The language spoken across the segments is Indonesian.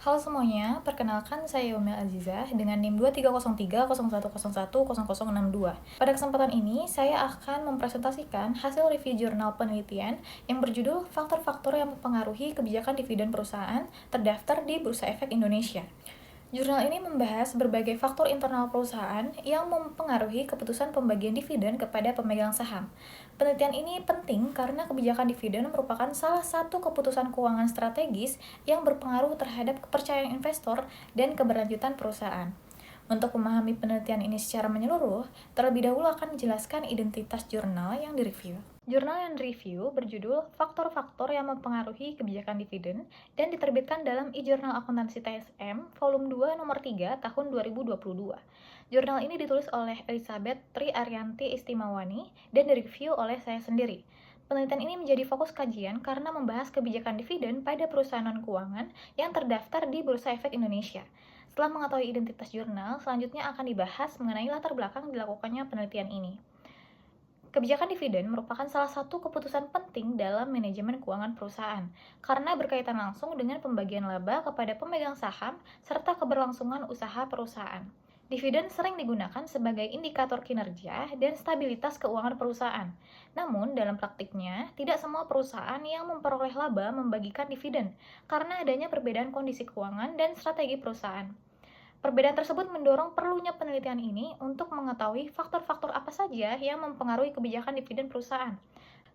Halo semuanya, perkenalkan saya Yomel Azizah dengan NIM 230301010062. Pada kesempatan ini, saya akan mempresentasikan hasil review jurnal penelitian yang berjudul Faktor-faktor yang mempengaruhi kebijakan dividen perusahaan terdaftar di Bursa Efek Indonesia. Jurnal ini membahas berbagai faktor internal perusahaan yang mempengaruhi keputusan pembagian dividen kepada pemegang saham. Penelitian ini penting karena kebijakan dividen merupakan salah satu keputusan keuangan strategis yang berpengaruh terhadap kepercayaan investor dan keberlanjutan perusahaan. Untuk memahami penelitian ini secara menyeluruh, terlebih dahulu akan dijelaskan identitas jurnal yang direview. Jurnal yang direview berjudul Faktor-faktor yang mempengaruhi kebijakan dividen dan diterbitkan dalam e-Jurnal Akuntansi TSM Volume 2 Nomor 3 Tahun 2022. Jurnal ini ditulis oleh Elizabeth Tri Arianti Istimawani dan direview oleh saya sendiri. Penelitian ini menjadi fokus kajian karena membahas kebijakan dividen pada perusahaan non-keuangan yang terdaftar di Bursa Efek Indonesia. Setelah mengetahui identitas jurnal, selanjutnya akan dibahas mengenai latar belakang dilakukannya penelitian ini. Kebijakan dividen merupakan salah satu keputusan penting dalam manajemen keuangan perusahaan, karena berkaitan langsung dengan pembagian laba kepada pemegang saham serta keberlangsungan usaha perusahaan. Dividen sering digunakan sebagai indikator kinerja dan stabilitas keuangan perusahaan. Namun, dalam praktiknya, tidak semua perusahaan yang memperoleh laba membagikan dividen, karena adanya perbedaan kondisi keuangan dan strategi perusahaan. Perbedaan tersebut mendorong perlunya penelitian ini untuk mengetahui faktor-faktor apa saja yang mempengaruhi kebijakan dividen perusahaan.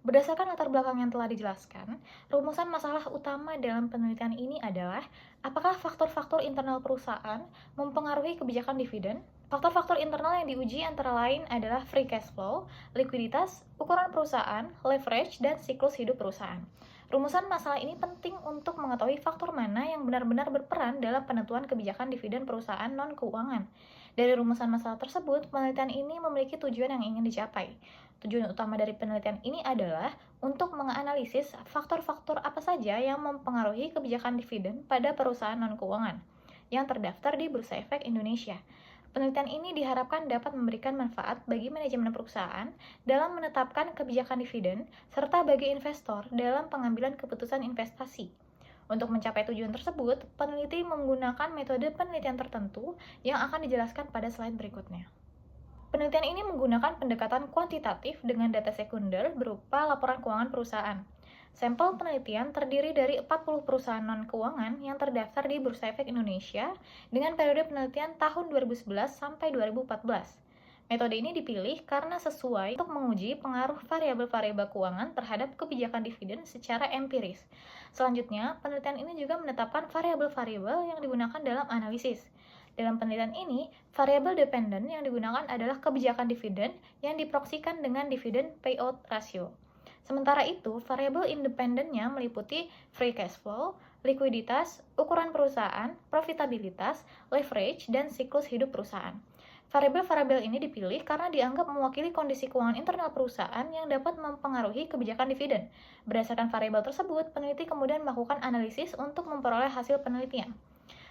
Berdasarkan latar belakang yang telah dijelaskan, rumusan masalah utama dalam penelitian ini adalah apakah faktor-faktor internal perusahaan mempengaruhi kebijakan dividen? Faktor-faktor internal yang diuji antara lain adalah free cash flow, likuiditas, ukuran perusahaan, leverage, dan siklus hidup perusahaan. Rumusan masalah ini penting untuk mengetahui faktor mana yang benar-benar berperan dalam penentuan kebijakan dividen perusahaan non-keuangan. Dari rumusan masalah tersebut, penelitian ini memiliki tujuan yang ingin dicapai. Tujuan utama dari penelitian ini adalah untuk menganalisis faktor-faktor apa saja yang mempengaruhi kebijakan dividen pada perusahaan non-keuangan yang terdaftar di Bursa Efek Indonesia. Penelitian ini diharapkan dapat memberikan manfaat bagi manajemen perusahaan dalam menetapkan kebijakan dividen, serta bagi investor dalam pengambilan keputusan investasi. Untuk mencapai tujuan tersebut, peneliti menggunakan metode penelitian tertentu yang akan dijelaskan pada slide berikutnya. Penelitian ini menggunakan pendekatan kuantitatif dengan data sekunder berupa laporan keuangan perusahaan. Sampel penelitian terdiri dari 40 perusahaan non-keuangan yang terdaftar di Bursa Efek Indonesia dengan periode penelitian tahun 2011 sampai 2014. Metode ini dipilih karena sesuai untuk menguji pengaruh variabel-variabel keuangan terhadap kebijakan dividen secara empiris. Selanjutnya, penelitian ini juga menetapkan variabel-variabel yang digunakan dalam analisis. Dalam penelitian ini, variabel dependen yang digunakan adalah kebijakan dividen yang diproksikan dengan dividen payout ratio. Sementara itu, variabel independennya meliputi free cash flow, likuiditas, ukuran perusahaan, profitabilitas, leverage, dan siklus hidup perusahaan. Variabel-variabel ini dipilih karena dianggap mewakili kondisi keuangan internal perusahaan yang dapat mempengaruhi kebijakan dividen. Berdasarkan variabel tersebut, peneliti kemudian melakukan analisis untuk memperoleh hasil penelitian.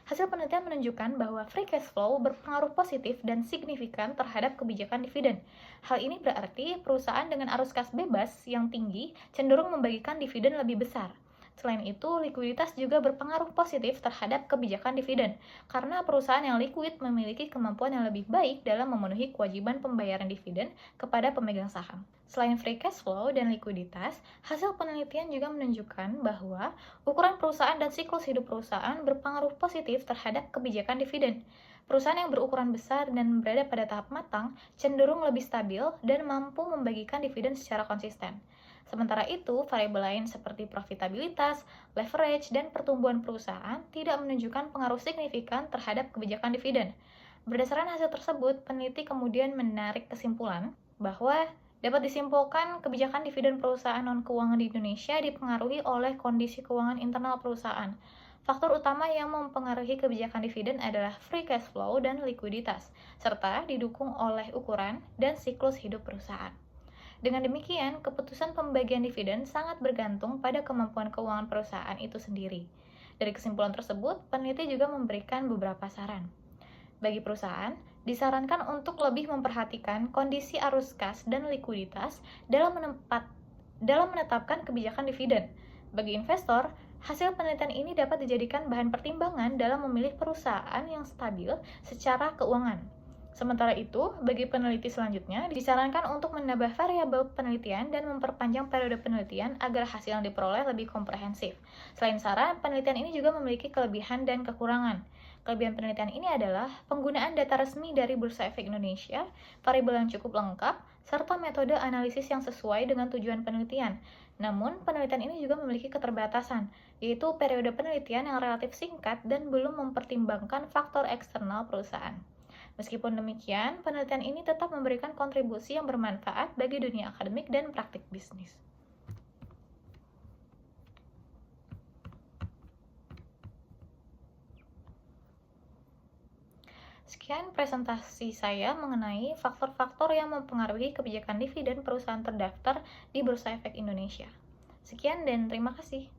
Hasil penelitian menunjukkan bahwa free cash flow berpengaruh positif dan signifikan terhadap kebijakan dividen. Hal ini berarti perusahaan dengan arus kas bebas yang tinggi cenderung membagikan dividen lebih besar. Selain itu, likuiditas juga berpengaruh positif terhadap kebijakan dividen, karena perusahaan yang likuid memiliki kemampuan yang lebih baik dalam memenuhi kewajiban pembayaran dividen kepada pemegang saham. Selain free cash flow dan likuiditas, hasil penelitian juga menunjukkan bahwa ukuran perusahaan dan siklus hidup perusahaan berpengaruh positif terhadap kebijakan dividen. Perusahaan yang berukuran besar dan berada pada tahap matang cenderung lebih stabil dan mampu membagikan dividen secara konsisten. Sementara itu, variabel lain seperti profitabilitas, leverage, dan pertumbuhan perusahaan tidak menunjukkan pengaruh signifikan terhadap kebijakan dividen. Berdasarkan hasil tersebut, peneliti kemudian menarik kesimpulan bahwa dapat disimpulkan kebijakan dividen perusahaan non-keuangan di Indonesia dipengaruhi oleh kondisi keuangan internal perusahaan. Faktor utama yang mempengaruhi kebijakan dividen adalah free cash flow dan likuiditas, serta didukung oleh ukuran dan siklus hidup perusahaan. Dengan demikian, keputusan pembagian dividen sangat bergantung pada kemampuan keuangan perusahaan itu sendiri. Dari kesimpulan tersebut, peneliti juga memberikan beberapa saran. Bagi perusahaan, disarankan untuk lebih memperhatikan kondisi arus kas dan likuiditas dalam menetapkan kebijakan dividen. Bagi investor, Hasil penelitian ini dapat dijadikan bahan pertimbangan dalam memilih perusahaan yang stabil secara keuangan. Sementara itu, bagi peneliti selanjutnya, disarankan untuk menambah variabel penelitian dan memperpanjang periode penelitian agar hasil yang diperoleh lebih komprehensif. Selain saran, penelitian ini juga memiliki kelebihan dan kekurangan. Kelebihan penelitian ini adalah penggunaan data resmi dari Bursa Efek Indonesia, variabel yang cukup lengkap, serta metode analisis yang sesuai dengan tujuan penelitian. Namun, penelitian ini juga memiliki keterbatasan, yaitu periode penelitian yang relatif singkat dan belum mempertimbangkan faktor eksternal perusahaan. Meskipun demikian, penelitian ini tetap memberikan kontribusi yang bermanfaat bagi dunia akademik dan praktik bisnis. Sekian presentasi saya mengenai faktor-faktor yang mempengaruhi kebijakan dividen perusahaan terdaftar di Bursa Efek Indonesia. Sekian dan terima kasih.